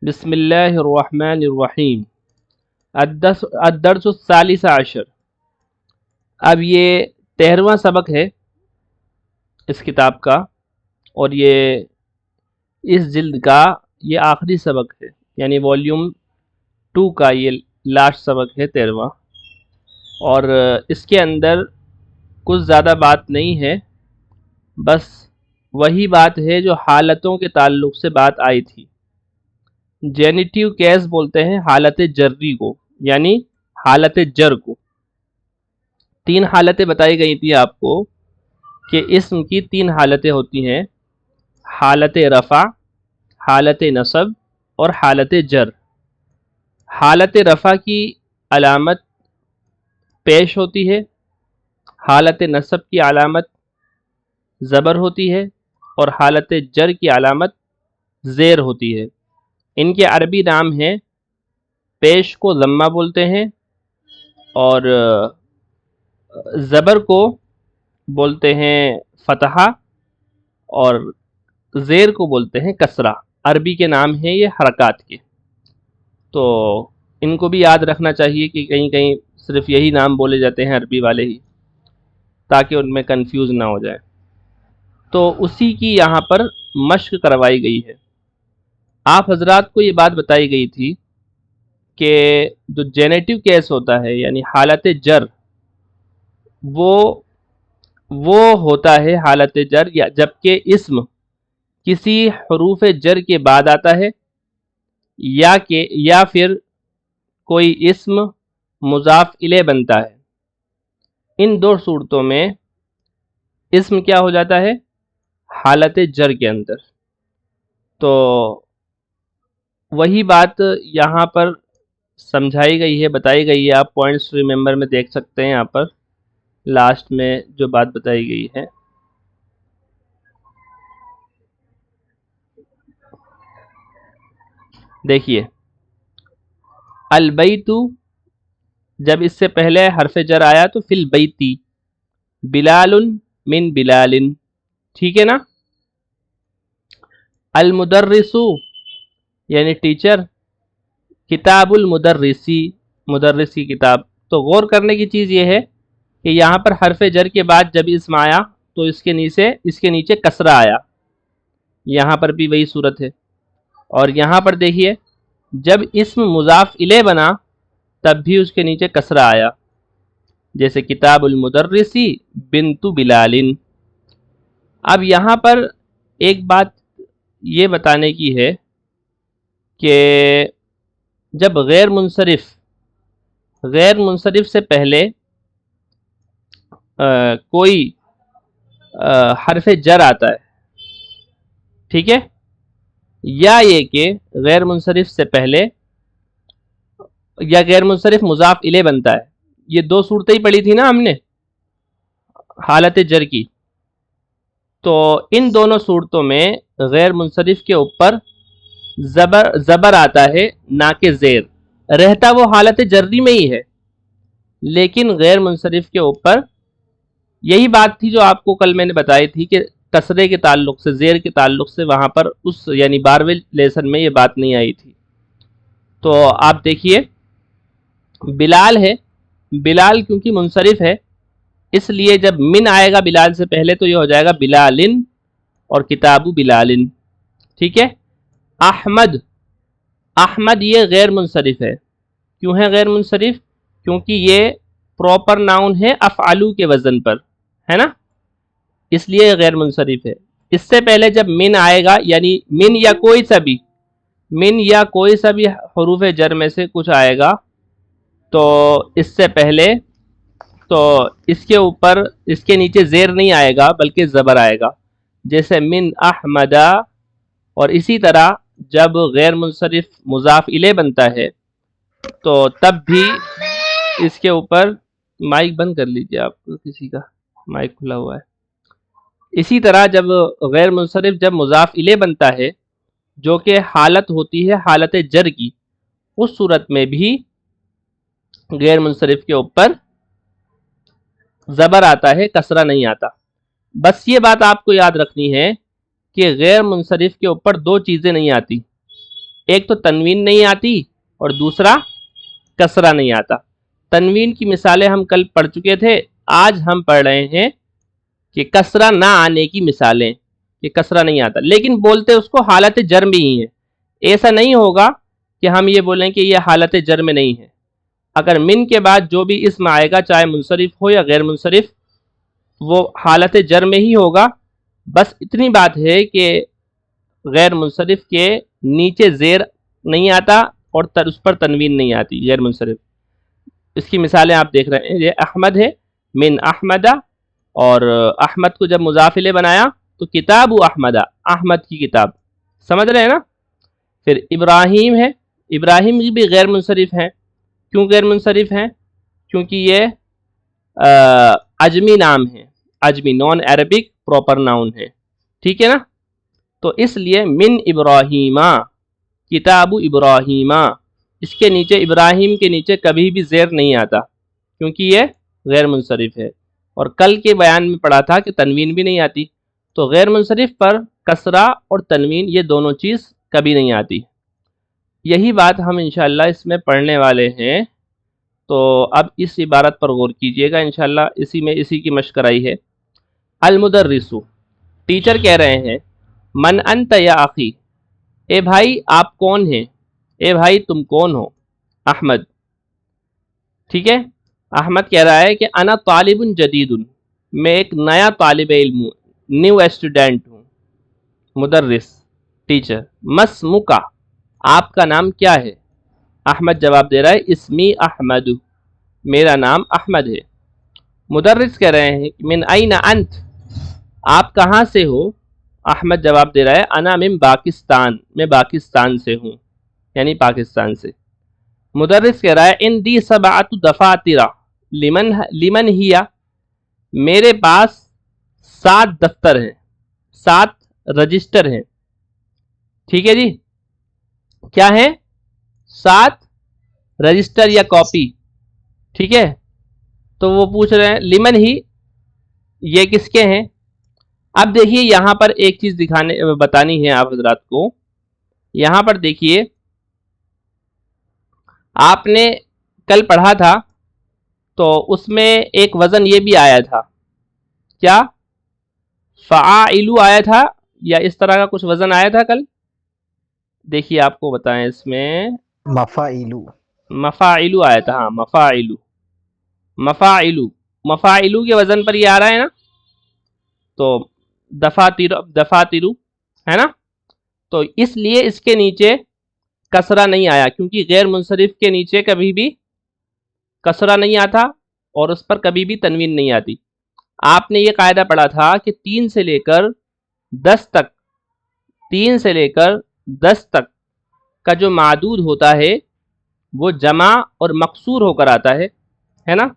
بسم اللہ الرحمن الرحیم۔ الدرس الثالث عشر۔ اب یہ 13واں سبق ہے اس کتاب کا، اور یہ اس جلد کا یہ آخری سبق ہے، یعنی والیوم 2 کا یہ لاسٹ سبق ہے 13واں، اور اس کے اندر کچھ زیادہ بات نہیں ہے، بس وہی بات ہے جو حالتوں کے تعلق سے بات آئی تھی۔ جینیٹیو کیس بولتے ہیں حالت جری کو، یعنی حالت جر کو۔ 3 حالتیں بتائی گئی تھی آپ کو کہ اسم کی 3 حالتیں ہوتی ہیں: حالت رفع، حالت نصب اور حالت جر۔ حالت رفع کی علامت پیش ہوتی ہے، حالت نصب کی علامت زبر ہوتی ہے، اور حالت جر کی علامت زیر ہوتی ہے۔ ان کے عربی نام ہیں، پیش کو ضمہ بولتے ہیں، اور زبر کو بولتے ہیں فتحہ، اور زیر کو بولتے ہیں کسرہ۔ عربی کے نام ہیں یہ حرکات کے، تو ان کو بھی یاد رکھنا چاہیے کہ کہیں کہیں صرف یہی نام بولے جاتے ہیں عربی والے ہی، تاکہ ان میں کنفیوز نہ ہو جائے۔ تو اسی کی یہاں پر مشق کروائی گئی ہے۔ آپ حضرات کو یہ بات بتائی گئی تھی کہ جو جینیٹیو کیس ہوتا ہے، یعنی حالت جر، وہ ہوتا ہے حالت جر جبکہ اسم کسی حروف جر کے بعد آتا ہے، یا پھر کوئی اسم مضاف الیہ بنتا ہے۔ ان 2 صورتوں میں اسم کیا ہو جاتا ہے؟ حالت جر کے اندر۔ تو وہی بات یہاں پر سمجھائی گئی ہے، بتائی گئی ہے۔ آپ پوائنٹس ریممبر میں دیکھ سکتے ہیں، یہاں پر لاسٹ میں جو بات بتائی گئی ہے۔ دیکھیے، البیت، جب اس سے پہلے حرف جر آیا تو فی البیتی، بلال من بلال، ٹھیک ہے نا؟ المدرس یعنی ٹیچر، کتاب المدرسی، مدرس کی کتاب۔ تو غور کرنے کی چیز یہ ہے کہ یہاں پر حرف جر کے بعد جب اسم آیا تو اس کے نیچے کسرہ آیا، یہاں پر بھی وہی صورت ہے۔ اور یہاں پر دیکھیے، جب اسم مضاف الیہ بنا تب بھی اس کے نیچے کسرہ آیا، جیسے کتاب المدرسی بنت بلال۔ اب یہاں پر ایک بات یہ بتانے کی ہے کہ جب غیر منصرف سے پہلے کوئی حرف جر آتا ہے، ٹھیک ہے، یا یہ کہ غیر منصرف سے پہلے یا غیر منصرف مضاف الیہ بنتا ہے، یہ 2 صورتیں ہی پڑھی تھی نا ہم نے حالت جر کی۔ تو ان دونوں صورتوں میں غیر منصرف کے اوپر زبر آتا ہے، نہ کہ زیر۔ رہتا وہ حالت جری میں ہی ہے، لیکن غیر منصرف کے اوپر یہی بات تھی جو آپ کو کل میں نے بتائی تھی کہ کسرے کے تعلق سے، زیر کے تعلق سے وہاں پر یعنی 12ویں لیسن میں یہ بات نہیں آئی تھی۔ تو آپ دیکھیے، بلال ہے، بلال کیونکہ منصرف ہے، اس لیے جب من آئے گا بلال سے پہلے تو یہ ہو جائے گا بلالن، اور کتاب بلالن، ٹھیک ہے۔ احمد یہ غیر منصرف ہے۔ کیوں ہے غیر منصرف؟ کیونکہ یہ پراپر ناؤن ہے افعلو کے وزن پر، ہے نا، اس لیے غیر منصرف ہے۔ اس سے پہلے جب من آئے گا، یعنی من یا کوئی سا بھی حروف جر میں سے کچھ آئے گا، تو اس سے پہلے تو اس کے اوپر اس کے نیچے زیر نہیں آئے گا بلکہ زبر آئے گا، جیسے من احمدہ۔ اور اسی طرح جب غیر منصرف مضاف الیہ بنتا ہے تو تب بھی اس کے اوپر مائک بند کر لیجئے، آپ کو کسی کا مائک کھلا ہوا ہے۔ اسی طرح جب غیر منصرف جب مضاف الیہ بنتا ہے، جو کہ حالت ہوتی ہے حالت جر کی، اس صورت میں بھی غیر منصرف کے اوپر زبر آتا ہے، کسرہ نہیں آتا۔ بس یہ بات آپ کو یاد رکھنی ہے کہ غیر منصرف کے اوپر 2 چیزیں نہیں آتی، ایک تو تنوین نہیں آتی اور دوسرا کسرہ نہیں آتا۔ تنوین کی مثالیں ہم کل پڑھ چکے تھے، آج ہم پڑھ رہے ہیں کہ کسرہ نہ آنے کی مثالیں، کہ کسرہ نہیں آتا لیکن بولتے اس کو حالت جرم ہی ہے۔ ایسا نہیں ہوگا کہ ہم یہ بولیں کہ یہ حالت جرم نہیں ہے۔ اگر من کے بعد جو بھی اسم آئے گا چاہے منصرف ہو یا غیر منصرف، وہ حالت جرم ہی ہوگا۔ بس اتنی بات ہے کہ غیر منصرف کے نیچے زیر نہیں آتا اور اس پر تنوین نہیں آتی غیر منصرف۔ اس کی مثالیں آپ دیکھ رہے ہیں، یہ احمد ہے، من احمدہ، اور احمد کو جب مضاف الیہ بنایا تو کتاب احمدہ، احمد کی کتاب، سمجھ رہے ہیں نا۔ پھر ابراہیم ہے، ابراہیم بھی غیر منصرف ہیں۔ کیوں غیر منصرف ہیں؟ کیونکہ یہ عجمی نام ہے، عجمی نان عربک پراپر ناؤن ہے، ٹھیک ہے نا۔ تو اس لیے من ابراہیمہ، کتاب ابراہیمہ، اس کے نیچے ابراہیم کے نیچے کبھی بھی زیر نہیں آتا کیونکہ یہ غیر منصرف ہے۔ اور کل کے بیان میں پڑھا تھا کہ تنوین بھی نہیں آتی، تو غیر منصرف پر کسرہ اور تنوین یہ دونوں چیز کبھی نہیں آتی۔ یہی بات ہم انشاءاللہ اس میں پڑھنے والے ہیں، تو اب اس عبارت پر غور کیجئے گا انشاءاللہ، اسی کی مشق کرائی ہے۔ المدرس، ٹیچر کہہ رہے ہیں، من انت یا اخی، اے بھائی آپ کون ہیں، اے بھائی تم کون ہو؟ احمد، ٹھیک ہے۔ احمد کہہ رہا ہے کہ انا طالب جدید، میں ایک نیا طالب علم ہوں، نیو اسٹوڈنٹ ہوں۔ مدرس، ٹیچر، مسمکا، آپ کا نام کیا ہے؟ احمد جواب دے رہا ہے اسمی احمد، میرا نام احمد ہے۔ مدرس کہہ رہے ہیں من این انت، آپ کہاں سے ہو؟ احمد جواب دے رہا ہے انا من پاکستان، میں پاکستان سے ہوں، یعنی پاکستان سے۔ مدرس کہہ رہا ہے ان دی سبعۃ دفاتر لمن ہیا، میرے پاس 7 دفتر ہیں، 7 رجسٹر ہیں، ٹھیک ہے جی۔ کیا ہے؟ 7 رجسٹر یا کاپی، ٹھیک ہے۔ تو وہ پوچھ رہے ہیں لمن ہی، یہ کس کے ہیں؟ اب دیکھیے یہاں پر ایک چیز بتانی ہے آپ حضرات کو۔ یہاں پر دیکھیے آپ نے کل پڑھا تھا تو اس میں ایک وزن یہ بھی آیا تھا، کیا؟ فعائلو آیا تھا، یا اس طرح کا کچھ وزن آیا تھا کل؟ دیکھیے آپ کو بتائیں، اس میں مفاعلو، مفاعلو آیا تھا، ہاں مفاعلو، مفاعلو کے وزن پر یہ آ رہا ہے نا، تو دفاترو ہے نا۔ تو اس لیے اس کے نیچے کسرہ نہیں آیا، کیونکہ غیر منصرف کے نیچے کبھی بھی کسرہ نہیں آتا اور اس پر کبھی بھی تنوین نہیں آتی۔ آپ نے یہ قاعدہ پڑھا تھا کہ 3 سے لے کر 10 تک، 3 سے لے کر 10 تک کا جو معدود ہوتا ہے وہ جمع اور مقصور ہو کر آتا ہے نا۔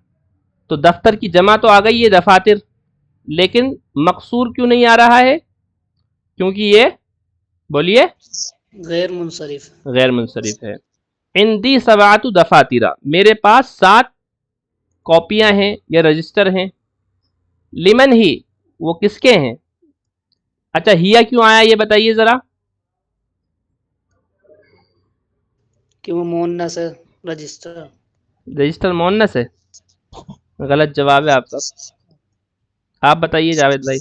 تو دفتر کی جمع تو آ گئی ہے دفاتر، لیکن مقصور کیوں نہیں آ رہا ہے؟ کیونکہ یہ بولیے غیر منصرف، غیر منصرف ہے۔ عندی 7 دفاتر، میرے پاس 7 کاپیاں ہیں یا رجسٹر ہیں۔ لمن ہی، وہ کس کے ہیں؟ اچھا ہیا کیوں آیا یہ بتائیے ذرا۔ کہ وہ مؤنث ہے، رجسٹر مؤنث ہے؟ غلط جواب ہے آپ کا، آپ بتائیے جاوید بھائی۔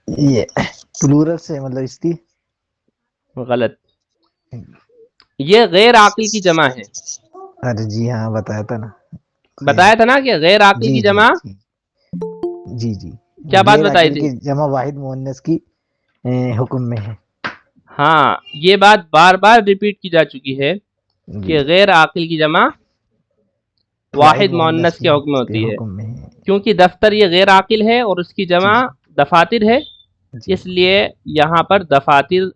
یہ پلورل سے مطلب اس کی غلط، یہ غیر عاقل کی جمع ہے۔ ارے جی ہاں بتایا تھا نا، بتایا تھا نا کہ غیر عاقل کی جمع، جی جی کیا بات غیر بتائی عاقل تھی؟ کی جمع واحد مؤنث کی حکم میں ہے۔ ہاں یہ بات بار بار ریپیٹ کی جا چکی ہے کہ غیر عاقل کی جمع واحد مؤنث کے حکم میں ہوتی ہے، کیونکہ دفتر یہ غیر عاقل ہے اور اس کی جمع دفاتر ہے، اس لیے یہاں پر دفاتر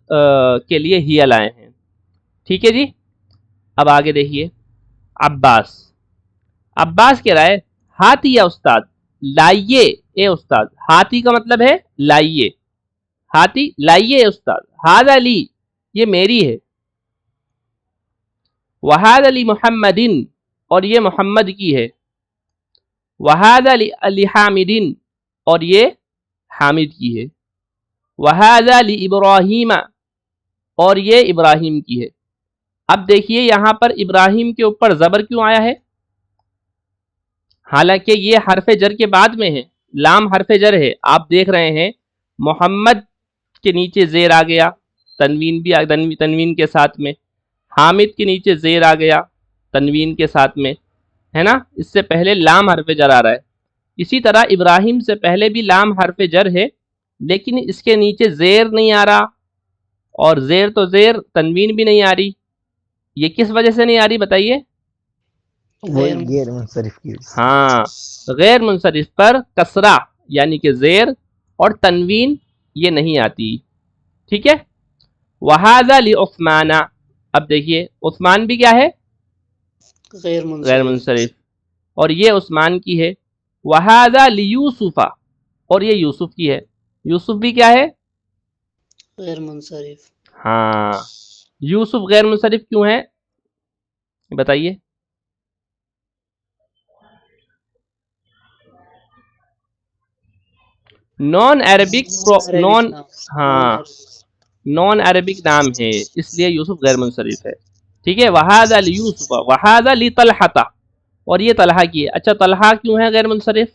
کے لیے ہی لائے ہیں، ٹھیک ہے جی۔ اب آگے دیکھیے، عباس کہہ رہا ہے ہاتھی یا استاد، لائیے اے استاد، ہاتھی کا مطلب ہے لائیے، ہاتھی لائیے اے استاد، ھذا لی، یہ میری ہے، وھذا لی محمدن، اور یہ محمد کی ہے، وھذا لی حامدن، اور یہ حامد کی ہے۔ وَهَذَا لِإِبْرَاهِيمَ، اور یہ ابراہیم کی ہے۔ اب دیکھیے یہاں پر ابراہیم کے اوپر زبر کیوں آیا ہے؟ حالانکہ یہ حرف جر کے بعد میں ہے، لام حرف جر ہے۔ آپ دیکھ رہے ہیں محمد کے نیچے زیر آ گیا، تنوین بھی تنوین کے ساتھ میں، حامد کے نیچے زیر آ گیا تنوین کے ساتھ میں، ہے نا؟ اس سے پہلے لام حرف جر آ رہا ہے۔ اسی طرح ابراہیم سے پہلے بھی لام حرف جر ہے، لیکن اس کے نیچے زیر نہیں آ رہا، اور زیر تو زیر، تنوین بھی نہیں آ رہی۔ یہ کس وجہ سے نہیں آ رہی بتائیے؟ وہ غیر منصرف کی وجہ سے۔ ہاں، غیر منصرف پر کسرہ یعنی کہ زیر اور تنوین یہ نہیں آتی، ٹھیک ہے؟ وَهَذَا لِعُثْمَانَ، اب دیکھیے عثمان بھی کیا ہے؟ غیر منصرف، اور یہ عثمان کی ہے۔ وَهَذَا لِيُوسُفَ، اور یہ یوسف کی ہے۔ یوسف بھی کیا ہے؟ غیر منصرف۔ ہاں، یوسف غیر منصرف کیوں ہے بتائیے؟ نان عربک نام ہے، اس لیے یوسف غیر منصرف ہے، ٹھیک ہے؟ وَهَذَا لِيُوسُفَ وَهَذَا لِطَلْحَةَ، اور یہ طلحہ کی ہے۔ اچھا طلحہ کیوں ہے غیر منصرف؟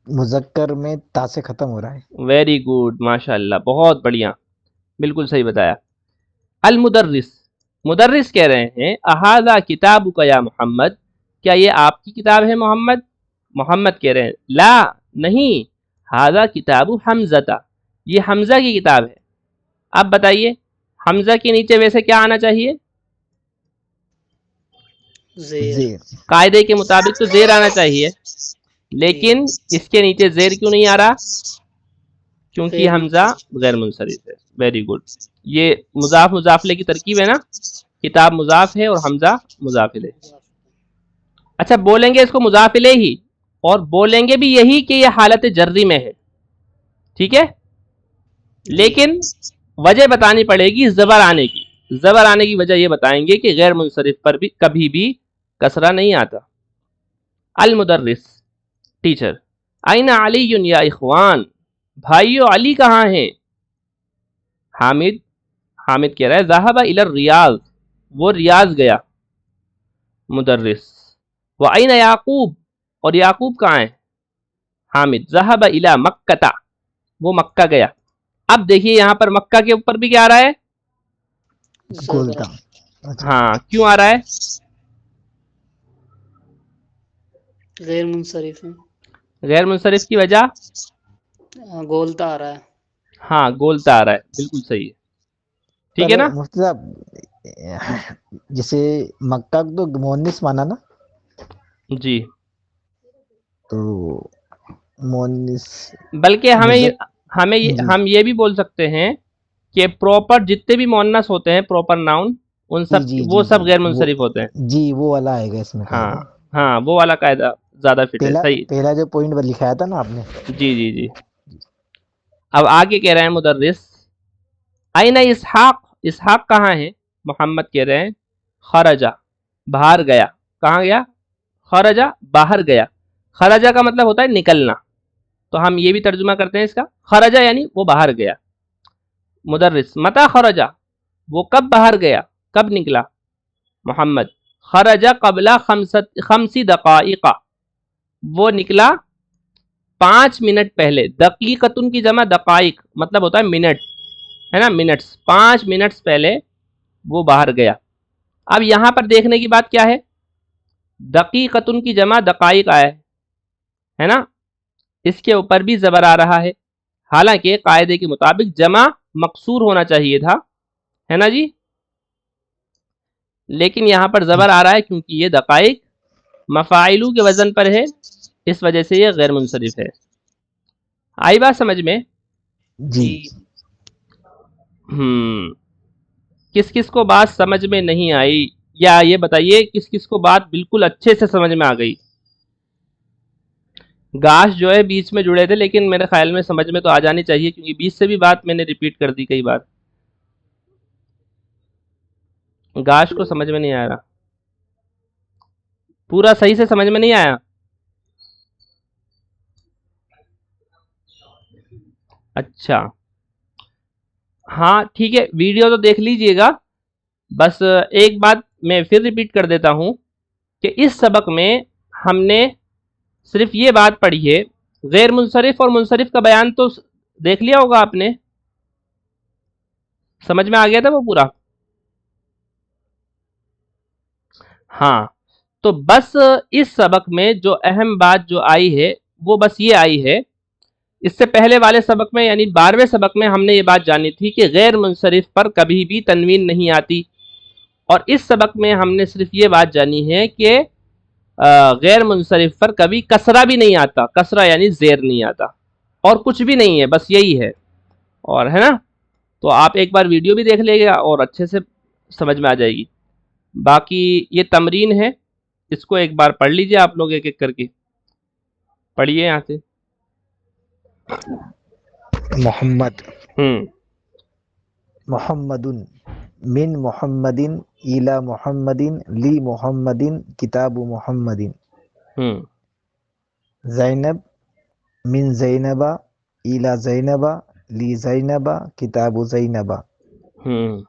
مذکر میں تا سے ختم ہو رہا ہے۔ ویری گڈ، ماشاء اللہ، بہت بڑھیا، بالکل صحیح بتایا۔ المدرس، مدرس کہہ رہے ہیں اہذا کتابک یا محمد، کیا یہ آپ کی کتاب ہے محمد؟ محمد کہہ رہے ہیں لا، نہیں، ھذا کتاب حمزہ، یہ حمزہ کی کتاب ہے۔ اب بتائیے حمزہ کے نیچے ویسے کیا آنا چاہیے؟ زیر۔ قاعدے کے مطابق تو زیر آنا چاہیے، لیکن اس کے نیچے زیر کیوں نہیں آ رہا؟ کیونکہ حمزہ غیر منصرف ہے۔ ویری گڈ، یہ مضاف مضافلے کی ترکیب ہے نا، کتاب مضاف ہے اور حمزہ مضاف الیہ۔ اچھا بولیں گے اس کو مضاف الیہ ہی، اور بولیں گے بھی یہی کہ یہ حالت جری میں ہے، ٹھیک ہے؟ لیکن وجہ بتانی پڑے گی زبر آنے کی۔ زبر آنے کی وجہ یہ بتائیں گے کہ غیر منصرف پر بھی کبھی بھی کسرہ نہیں آتا۔ المدرس، ٹیچر، این علی یا اخوان، بھائیو علی کہاں ہیں؟ حامد کہہ رہا ہے ذہب الی الریاض، وہ ریاض گیا۔ مدرس، وَأَيْنَ یعقوب، اور یعقوب کہاں ہے؟ حامد ذہب الی مکہ، وہ مکہ گیا۔ اب دیکھیے یہاں پر مکہ کے اوپر بھی کیا آ رہا ہے؟ گولتا۔ ہاں، کیوں آ رہا ہے؟ غیر منصرف ہے۔ غیر منصرف کی وجہ؟ گولتا آ رہا ہے۔ ہاں، گولتا آ رہا ہے، بالکل صحیح ہے، ٹھیک ہے نا؟ مفتی صاحب جیسے مکہ تو مونس مانا نا، جی، تو مونس بلکہ ہم یہ بھی بول سکتے ہیں کہ پراپر جتنے بھی مؤنث ہوتے ہیں پراپر ناؤن، ان سب وہ سب غیر منصرف ہوتے ہیں۔ جی، وہ والا آئے گا اس میں ہاں قاعدہ۔ ہاں، وہ والا قاعدہ زیادہ فٹ ہے، صحیح۔ پہلا جو پوائنٹ لکھایا تھا نا آپ نے۔ جی جی جی، اب آگے کہہ رہے ہیں مدرس این اسحاق، اسحاق کہاں ہے؟ محمد کہہ رہے ہیں خرجہ، باہر گیا۔ کہاں گیا؟ خرجہ، باہر گیا۔ خرجہ کا مطلب ہوتا ہے نکلنا، تو ہم یہ بھی ترجمہ کرتے ہیں اس کا، خرجہ یعنی وہ باہر گیا۔ مدرس متى خرجہ، وہ کب باہر گیا، کب نکلا؟ محمد خرجہ قبل 5 دقائق، وہ نکلا 5 منٹ پہلے۔ دقیقتن کی جمع دقائق، مطلب ہوتا ہے منٹ، ہے نا، منٹس، 5 منٹس پہلے وہ باہر گیا۔ اب یہاں پر دیکھنے کی بات کیا ہے؟ دقیقتن کی جمع دقائق آیا ہے نا، اس کے اوپر بھی زبر آ رہا ہے، حالانکہ قاعدے کے مطابق جمع مقصور ہونا چاہیے تھا، ہے نا جی، لیکن یہاں پر زبر آ رہا ہے کیونکہ یہ دقائق مفاعلو کے وزن پر ہے، اس وجہ سے یہ غیر منصرف ہے۔ آئی بات سمجھ میں؟ جی۔ کس کس کو بات سمجھ میں نہیں آئی، یا یہ بتائیے کس کس کو بات بالکل اچھے سے سمجھ میں آ گئی؟ گاش جو ہے بیچ میں جڑے تھے، لیکن میرے خیال میں سمجھ میں تو آ جانی چاہیے، کیونکہ بیچ سے بھی بات میں نے ریپیٹ کر دی کئی بار۔ گاش کو سمجھ میں نہیں آ رہا، پورا صحیح سے سمجھ میں نہیں آیا؟ اچھا، ہاں ٹھیک ہے، ویڈیو تو دیکھ لیجئے گا، بس ایک بات میں پھر ریپیٹ کر دیتا ہوں کہ اس سبق میں ہم نے صرف یہ بات پڑھی ہے، غیر منصرف اور منصرف کا بیان تو دیکھ لیا ہوگا آپ نے، سمجھ میں آ گیا تھا وہ پورا؟ ہاں، تو بس اس سبق میں جو اہم بات جو آئی ہے وہ بس یہ آئی ہے، اس سے پہلے والے سبق میں یعنی 12ویں سبق میں ہم نے یہ بات جانی تھی کہ غیر منصرف پر کبھی بھی تنوین نہیں آتی، اور اس سبق میں ہم نے صرف یہ بات جانی ہے کہ غیر منصرف پر کبھی کسرہ بھی نہیں آتا، کسرہ یعنی زیر نہیں آتا، اور کچھ بھی نہیں ہے، بس یہی ہے، اور ہے نا؟ تو آپ ایک بار ویڈیو بھی دیکھ لے گا اور اچھے سے سمجھ میں آ جائے گی۔ باقی یہ تمرین ہے، اس کو ایک بار پڑھ لیجئے آپ لوگ ایک ایک کر کے، پڑھیے یہاں سے۔ محمد ہوں محمد من محمد الى محمد لی محمد کتاب محمد ہوں زینب من زینب الى زینب لی زینب کتاب زینب۔ ہوں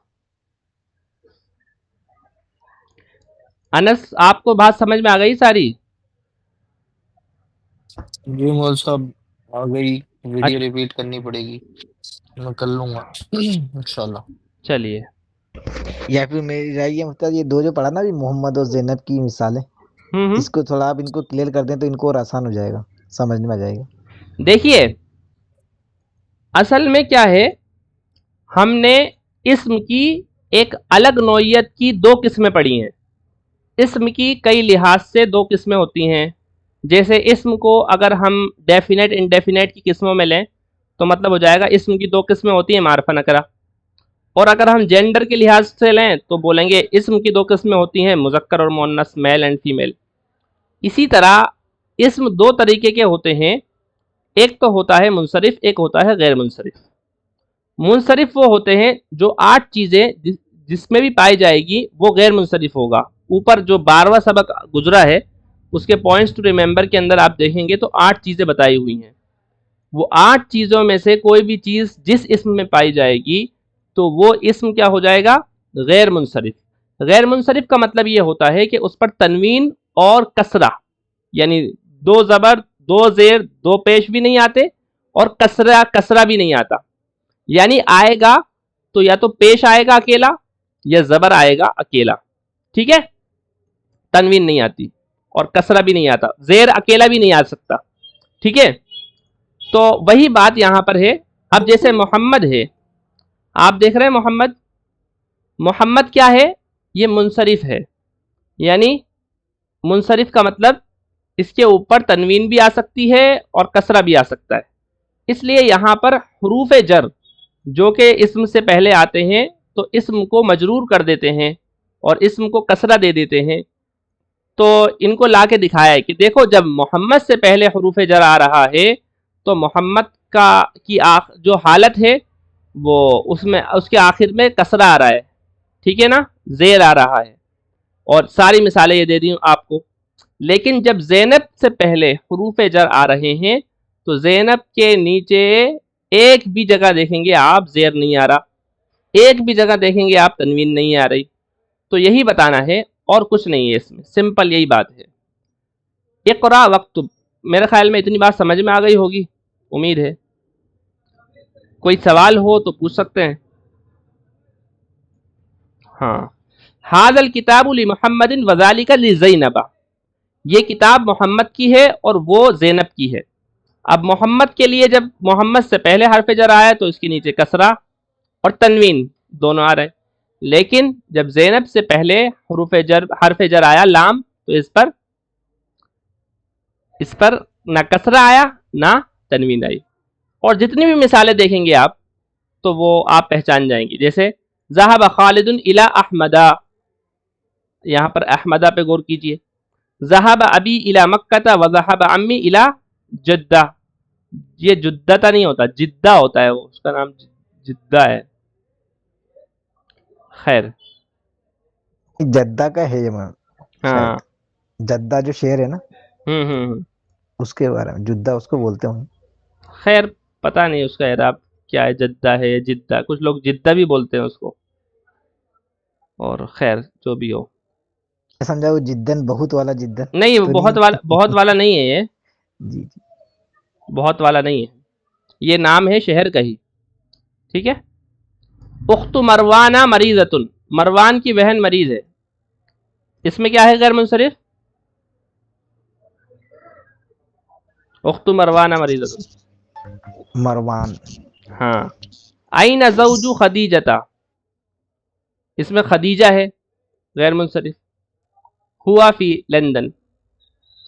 انس آپ کو بات سمجھ میں آ گئی ساری؟ جی مول صاحب آ گئی، ویڈیو اچھا ریپیٹ کرنی پڑے گی، میں کر لوں گا انشاءاللہ۔ چلیے، یا پھر میری رائے یہ مختار، یہ دو جو پڑھا نا ابھی محمد اور زینب کی مثالیں، اس کو تھوڑا آپ ان کو کلیئر کر دیں تو ان کو اور آسان ہو جائے گا، سمجھ میں آ جائے گا۔ دیکھیے اصل میں کیا ہے، ہم نے اسم کی ایک الگ نوعیت کی دو قسمیں پڑھی ہیں۔ اسم کی کئی لحاظ سے دو قسمیں ہوتی ہیں، جیسے اسم کو اگر ہم ڈیفینیٹ انڈیفینیٹ کی قسموں میں لیں تو مطلب ہو جائے گا اسم کی دو قسمیں ہوتی ہیں، معرفہ نکرہ، اور اگر ہم جینڈر کے لحاظ سے لیں تو بولیں گے اسم کی دو قسمیں ہوتی ہیں، مذکر اور مؤنث، میل اینڈ فیمیل۔ اسی طرح اسم دو طریقے کے ہوتے ہیں، ایک تو ہوتا ہے منصرف، ایک ہوتا ہے غیر منصرف۔ منصرف وہ ہوتے ہیں جو 8 چیزیں جس میں بھی پائی جائے گی وہ غیر منصرف ہوگا۔ اوپر جو 12واں سبق گزرا ہے اس کے پوائنٹس ٹو ریممبر کے اندر آپ دیکھیں گے تو 8 چیزیں بتائی ہوئی ہیں، وہ 8 چیزوں میں سے کوئی بھی چیز جس اسم میں پائی جائے گی تو وہ اسم کیا ہو جائے گا؟ غیر منصرف۔ غیر منصرف کا مطلب یہ ہوتا ہے کہ اس پر تنوین اور کسرہ یعنی 2 زبر 2 زیر 2 پیش بھی نہیں آتے، اور کسرہ بھی نہیں آتا، یعنی آئے گا تو یا تو پیش آئے گا اکیلا یا زبر آئے گا اکیلا، ٹھیک ہے؟ تنوین نہیں آتی اور کسرہ بھی نہیں آتا، زیر اکیلا بھی نہیں آ سکتا، ٹھیک ہے؟ تو وہی بات یہاں پر ہے۔ اب جیسے محمد ہے، آپ دیکھ رہے ہیں محمد، محمد کیا ہے؟ یہ منصرف ہے، یعنی منصرف کا مطلب اس کے اوپر تنوین بھی آ سکتی ہے اور کسرہ بھی آ سکتا ہے، اس لیے یہاں پر حروف جر جو کہ اسم سے پہلے آتے ہیں تو اسم کو مجرور کر دیتے ہیں اور اسم کو کسرہ دے دیتے ہیں، تو ان کو لا کے دکھایا ہے کہ دیکھو جب محمد سے پہلے حروف جر آ رہا ہے تو محمد کی جو حالت ہے وہ اس کے آخر میں کسرہ آ رہا ہے، ٹھیک ہے نا، زیر آ رہا ہے، اور ساری مثالیں یہ دے دی ہوں آپ کو۔ لیکن جب زینب سے پہلے حروف جر آ رہے ہیں تو زینب کے نیچے ایک بھی جگہ دیکھیں گے آپ زیر نہیں آ رہا، ایک بھی جگہ دیکھیں گے آپ تنوین نہیں آ رہی، تو یہی بتانا ہے اور کچھ نہیں ہے اس میں، سمپل یہی بات ہے۔ اقرا وقتب، میرے خیال میں اتنی بات سمجھ میں آ گئی ہوگی، امید ہے۔ کوئی سوال ہو تو پوچھ سکتے ہیں۔ ہاں، ھذا الکتاب لمحمد وذالک لزینب، یہ کتاب محمد کی ہے اور وہ زینب کی ہے۔ اب محمد کے لیے جب محمد سے پہلے حرف جر آیا تو اس کے نیچے کسرہ اور تنوین دونوں آ رہے، لیکن جب زینب سے پہلے حرف جر آیا لام تو اس پر نہ کسرہ آیا نہ تنوین آئی، اور جتنی بھی مثالیں دیکھیں گے آپ تو وہ آپ پہچان جائیں گے، جیسے ذهب خالد الی احمد، یہاں پر احمدہ پہ غور کیجئے، ذهب ابی الی مکہ وذهب عمی الی جدہ، یہ جدہ نہیں ہوتا، جدہ ہوتا ہے، وہ اس کا نام جدہ ہے، خیر جدہ کا ہے یہ ہاں شاید، جدہ جو شہر ہے نا ہوں اس کے بارے میں، جدہ اس کو بولتے ہوں۔ خیر پتہ نہیں اس کا اعراب، کیا ہے، جدہ ہے، جدہ، کچھ لوگ جدہ بھی بولتے ہیں اس کو، اور خیر جو بھی ہو. سمجھا وہ جدن بہت والا جدن نہیں، تو بہت والا نہیں ہے، یہ جی بہت والا نہیں ہے، یہ نام ہے شہر کا ہی. ٹھیک ہے. اخت مروانہ مریضۃ، مروان کی بہن مریض ہے. اس میں کیا ہے غیر منصرف؟ اخت مروانہ مریضۃ. مروان. ہاں. این زوج خدیجہ، اس میں خدیجہ ہے غیر منصرف. ہوا فی لندن.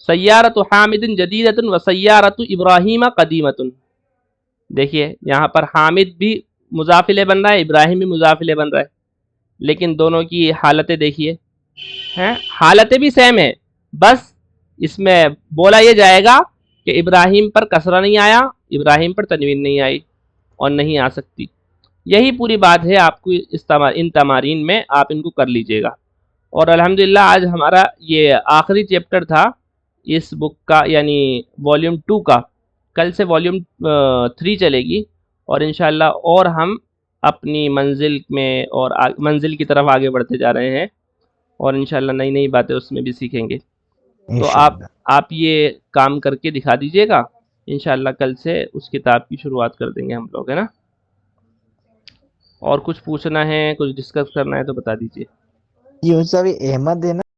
سیارت حامد جدیدۃ و سیارت ابراہیم قدیمۃ. دیکھیے یہاں پر حامد بھی مضاف الیہ بن رہا ہے، ابراہیم بھی مضاف الیہ بن رہا ہے، لیکن دونوں کی حالتیں دیکھیے ہیں، حالتیں بھی سیم ہے، بس اس میں بولا یہ جائے گا کہ ابراہیم پر کسرہ نہیں آیا، ابراہیم پر تنوین نہیں آئی اور نہیں آ سکتی. یہی پوری بات ہے. آپ کو ان تمارین میں آپ ان کو کر لیجئے گا. اور الحمدللہ آج ہمارا یہ آخری چیپٹر تھا اس بک کا، یعنی والیوم 2 کا. کل سے والیوم 3 چلے گی، اور انشاءاللہ اور ہم اپنی منزل میں اور منزل کی طرف آگے بڑھتے جا رہے ہیں، اور انشاءاللہ نئی نئی باتیں اس میں بھی سیکھیں گے. تو آپ یہ کام کر کے دکھا دیجئے گا. انشاءاللہ کل سے اس کتاب کی شروعات کر دیں گے ہم لوگ، ہے نا. اور کچھ پوچھنا ہے، کچھ ڈسکس کرنا ہے تو بتا دیجئے. یہ صاحب احمد ہے نا